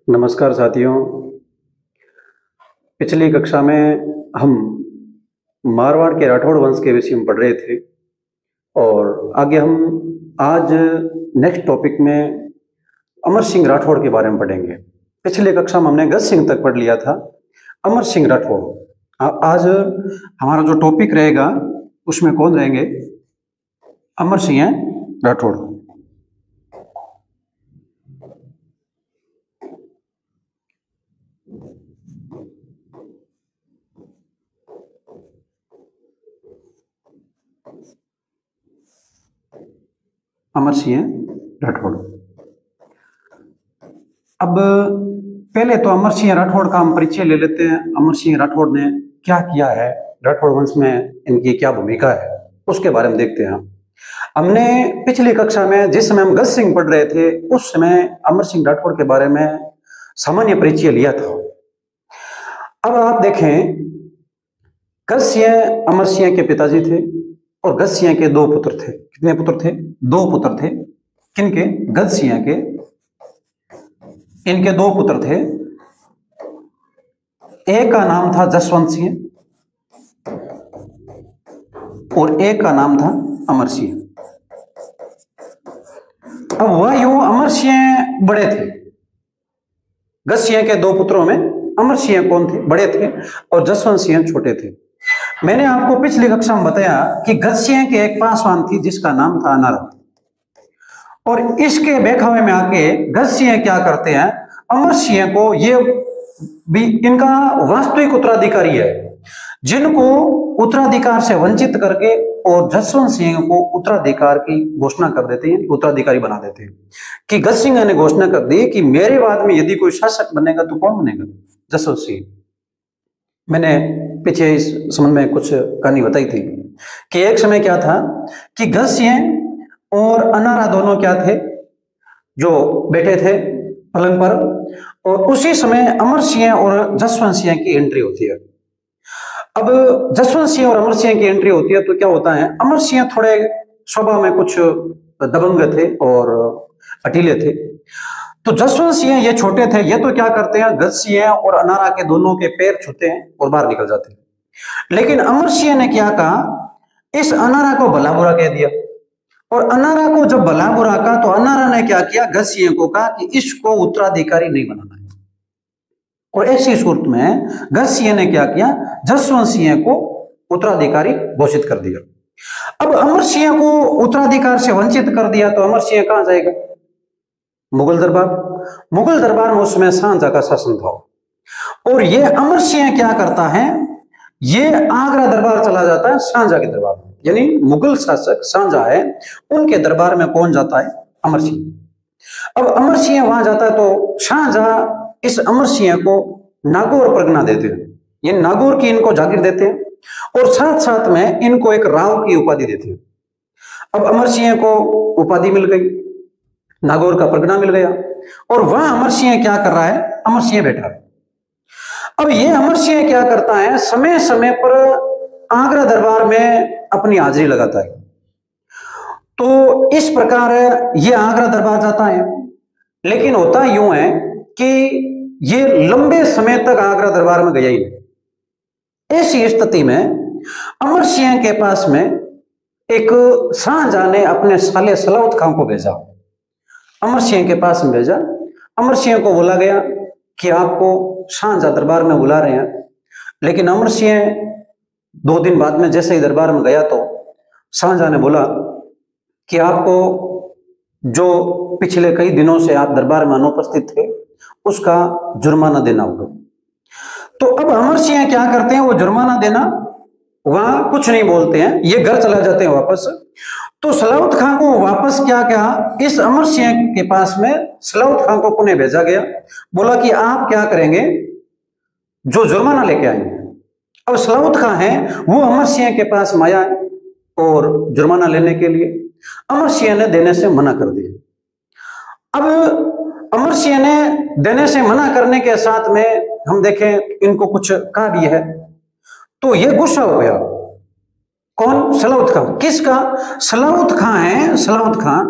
नमस्कार साथियों। पिछली कक्षा में हम मारवाड़ के राठौड़ वंश के विषय में पढ़ रहे थे और आगे हम आज नेक्स्ट टॉपिक में अमर सिंह राठौड़ के बारे में पढ़ेंगे। पिछली कक्षा में हमने गज सिंह तक पढ़ लिया था। अमर सिंह राठौड़ आज हमारा जो टॉपिक रहेगा उसमें कौन रहेंगे? अमर सिंह राठौड़। अमर सिंह राठौड़। अब पहले तो अमर सिंह राठौड़ का हम परिचय ले लेते हैं। अमर सिंह राठौड़ ने क्या किया है, राठौड़ वंश में इनकी क्या भूमिका है, उसके बारे में देखते हैं। हमने पिछली कक्षा में जिस समय हम गज सिंह पढ़ रहे थे उस समय अमर सिंह राठौड़ के बारे में सामान्य परिचय लिया था। अब आप देखें, गज सिंह अमर सिंह के पिताजी थे और गज सिंह के दो पुत्र थे। कितने पुत्र थे? दो पुत्र थे। किनके? गज सिंह के। इनके दो पुत्र थे। एक का नाम था जसवंत सिंह और एक का नाम था अमर सिंह। अब वह यूं अमर सिंह बड़े थे। गज सिंह के दो पुत्रों में अमर सिंह कौन थे? बड़े थे और जसवंत सिंह छोटे थे। मैंने आपको पिछली कक्षा में बताया कि गज सिंह के एक पासवान थी जिसका नाम था अनारा, और इसके बेखावे में आके गज सिंह क्या करते हैं, अमर सिंह को, ये भी इनका वास्तविक उत्तराधिकारी है, जिनको उत्तराधिकार से वंचित करके और जसवंत सिंह को उत्तराधिकार की घोषणा कर देते हैं, उत्तराधिकारी बना देते हैं। कि गज सिंह ने घोषणा कर दी कि मेरे बाद में यदि कोई शासक बनेगा तो कौन बनेगा? जसवंत सिंह। मैंने पीछे इस संबंध में कुछ कहानी बताई थी कि एक समय क्या था कि गज सिंह और अनारा दोनों क्या थे, जो बैठे थे पलंग पर, और उसी समय अमर सिंह और जसवंत सिंह की एंट्री होती है। अब जसवंत सिंह और अमर सिंह की एंट्री होती है तो क्या होता है, अमर सिंह थोड़े स्वभाव में कुछ दबंग थे और अटीले थे। तो जसवंत सिंह ये छोटे थे, ये तो क्या करते हैं, गज सिंह और अनारा के दोनों के पैर छूते हैं और बाहर निकल जाते हैं। लेकिन अमर सिंह ने क्या कहा, इस अनारा को भला बुरा कह दिया, और अनारा को जब भला बुरा कहा तो अनारा ने क्या किया, गज सिंह को कहा कि इसको उत्तराधिकारी नहीं बनाना है। और ऐसी सूरत में गज सिंह ने क्या किया, जसवंत सिंह को उत्तराधिकारी घोषित कर दिया। अब अमर सिंह को उत्तराधिकार से वंचित कर दिया तो अमर सिंह कहां जाएगा? मुगल दरबार। मुगल दरबार में उसमें शाहजहां का शासन था, और ये अमर सिंह क्या करता है, ये आगरा दरबार चला जाता है, शाहजहां के दरबार में। यानी मुगल शासक शाहजहां है, उनके दरबार में कौन जाता है? अमर सिंह। अब अमर सिंह वहां जाता है तो शाहजहां इस अमर सिंह को नागौर परगना देते हैं, ये नागौर की इनको जागीर देते हैं, और साथ साथ में इनको एक राव की उपाधि देते हैं। अब अमर सिंह को उपाधि मिल गई, नागौर का परगना मिल गया, और वहां अमर सिंह क्या कर रहा है, अमर सिंह बैठा है। अब ये अमर सिंह क्या करता है, समय समय पर आगरा दरबार में अपनी हाजिरी लगाता है। तो इस प्रकार ये आगरा दरबार जाता है, लेकिन होता यूं है कि ये लंबे समय तक आगरा दरबार में गया ही नहीं। ऐसी स्थिति में अमर सिंह के पास में एक शाहजहां ने अपने साले सलावत खां को भेजा, अमर सिंह के पास में भेजा। अमर सिंह को बोला गया कि आपको शाहजहां दरबार में बुला रहे हैं। लेकिन अमर सिंह 2 दिन बाद में जैसे ही दरबार में गया तो शाहजहां ने बोला कि आपको जो पिछले कई दिनों से आप दरबार में अनुपस्थित थे उसका जुर्माना देना होगा। तो अब अमर सिंह क्या करते हैं, वो जुर्माना देना, वहां कुछ नहीं बोलते हैं, ये घर चला जाते हैं वापस। तो सलावत खां को वापस क्या कहा, इस अमर सिंह के पास में सलावत खां को पुनः भेजा गया, बोला कि आप क्या करेंगे, जो जुर्माना लेके आएंगे। अब सलावत खां है वो अमर सिंह के पास में आया और जुर्माना लेने के लिए अमर सिंह ने देने से मना कर दिया। अब अमर सिंह ने देने से मना करने के साथ में हम देखें इनको कुछ कहा भी है तो ये गुस्सा हो गया। कौन? सलावत खां। किसका? सलावत खां है, सलावत खां।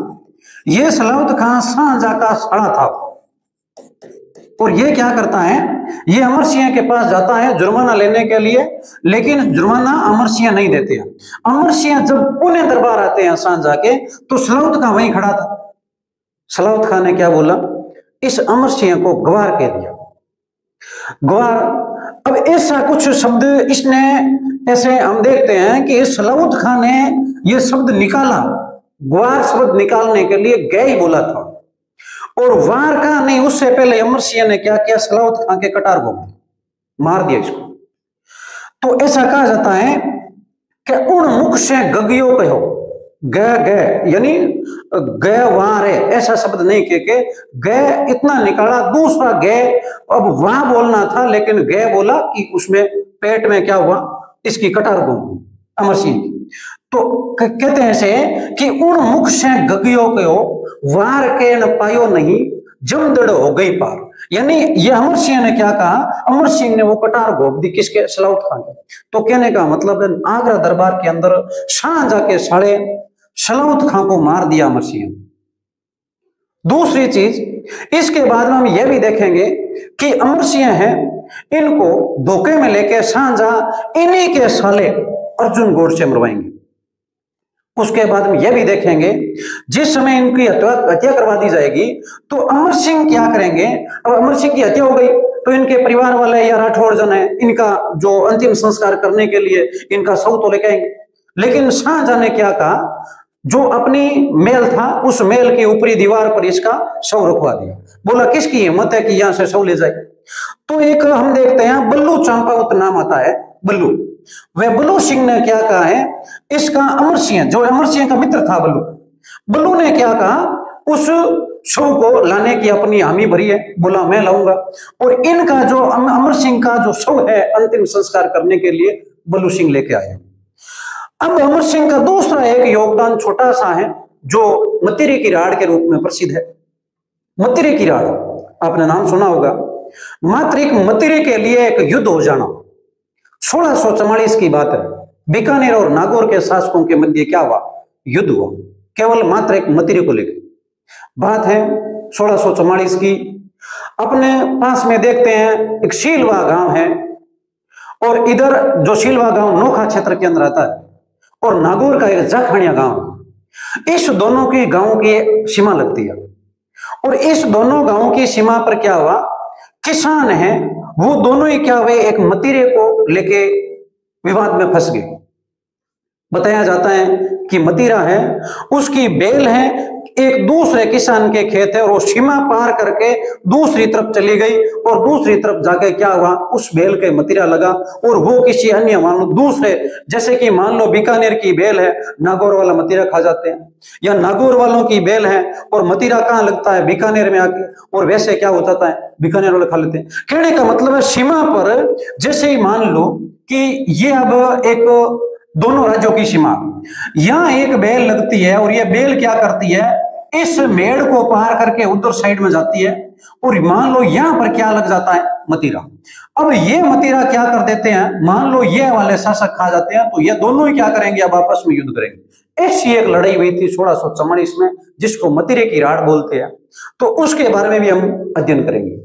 ये सलावत खां शाहजहां का साला था, और ये क्या करता है, ये अमर सिंह के पास जाता है जुर्माना लेने के लिए, लेकिन जुर्माना अमर सिंह नहीं देते हैं। अमर सिंह जब पुणे दरबार आते हैं सांझ जाके, तो सलावत खां वहीं खड़ा था। सलावत खां ने क्या बोला, इस अमर सिंह को गवार कह दिया, गवार। अब ऐसा कुछ शब्द इसने, ऐसे हम देखते हैं कि इस सलावत खां ने ये शब्द निकाला, ग्वार शब्द निकालने के लिए गए ही बोला था, और वार का नहीं, उससे पहले अमर सिंह ने क्या किया, सलावत खां के कटार को मार दिया इसको। तो ऐसा कहा जाता है कि उन मुख से गगियो कहो, ग ग यानी ग वार है, ऐसा शब्द नहीं कह के ग इतना निकाला, दूसरा ग अब वहां बोलना था लेकिन ग बोला कि उसमें पेट में क्या हुआ, इसकी कटार घूम अमर सिंह की। तो कहते हैं से कि उन मुख से गगियो कहो, वार के न पायो नहीं, जमदड़ हो गई पार। यानी ये अमर सिंह ने क्या कहा, अमर सिंह ने वो कटार घोप दी, किसके, सलावत खां के। तो कहने का मतलब है आगरा दरबार के अंदर शाह जाके साढ़े सलावत खां को मार दिया अमर सिंह। दूसरी चीज इसके बाद में हम यह भी देखेंगे कि अमर सिंह है, इनको धोखे में लेके शाहजहां इन्हीं के साले अर्जुन गौड़ से मरवाएंगे। उसके बाद में यह भी देखेंगे जिस समय इनकी हत्या करवा दी जाएगी तो अमर सिंह क्या करेंगे। अब अमर सिंह की हत्या हो गई तो इनके परिवार वाले या राठौड़ जन है, इनका जो अंतिम संस्कार करने के लिए इनका शव तो लेके आएंगे। लेकिन शाहजहां ने क्या कहा, जो अपनी मेल था उस मेल की ऊपरी दीवार पर इसका शव रखवा दिया। बोला किसकी हिम्मत है कि यहां से शव ले जाए। तो एक हम देखते हैं बल्लू चंपावत नाम आता है, बल्लू, वह बल्लू सिंह ने क्या कहा है, इसका अमर सिंह, जो अमर सिंह का मित्र था बल्लू, बल्लू ने क्या कहा, उस शव को लाने की अपनी हामी भरी है, बोला मैं लाऊंगा। और इनका जो अमर सिंह का जो शव है अंतिम संस्कार करने के लिए बल्लू सिंह लेके आए। अब अमर सिंह का दूसरा एक योगदान छोटा सा है जो मतिरे की राड़ के रूप में प्रसिद्ध है। मतिरे की राड़ आपने नाम सुना होगा। मात्र एक मतिरे के लिए एक युद्ध हो जाना, 1644 की बात है। बीकानेर और नागौर के शासकों के मध्य क्या हुआ, युद्ध हुआ, केवल मात्र एक मतिरे को लेकर बात है 1644 की। अपने पास में देखते हैं एक शीलवा गांव है, और इधर जो शीलवा गांव नोखा क्षेत्र के अंदर आता है, और नागौर का एक जाखणिया गांव। इस दोनों की गांव की सीमा लगती है, और इस दोनों गांवों की सीमा पर क्या हुआ, किसान हैं वो दोनों ही क्या हुए, एक मतिरे को लेके विवाद में फंस गए। बताया जाता है कि मतिरा है, उसकी बेल है, एक दूसरे किसान के खेत है, और वो सीमा पार करके दूसरी तरफ चली गई, और दूसरी तरफ जाके क्या हुआ, उस बेल के मतिरा लगा, और वो किसी अन्य मान लो दूसरे, जैसे कि मान लो बीकानेर की बेल है, नागौर वाला मतिरा खा जाते हैं, या नागौर वालों की बेल है और मतिरा कहाँ लगता है, बीकानेर में आके, और वैसे क्या हो जाता है, बीकानेर वाले खा लेते हैं। कहने का मतलब है सीमा पर जैसे ही मान लो कि ये अब एक दोनों राज्यों की सीमा, यहां एक बेल लगती है, और ये बेल क्या करती है, इस मेड़ को पार करके उधर साइड में जाती है, और मान लो यहां पर क्या लग जाता है, मतिरा। अब ये मतिरा क्या कर देते हैं, मान लो ये वाले शासक खा जाते हैं, तो ये दोनों ही क्या करेंगे, अब आपस में युद्ध करेंगे। ऐसी एक लड़ाई हुई थी 1644 में, जिसको मतिरे की राड़ बोलते हैं। तो उसके बारे में भी हम अध्ययन करेंगे।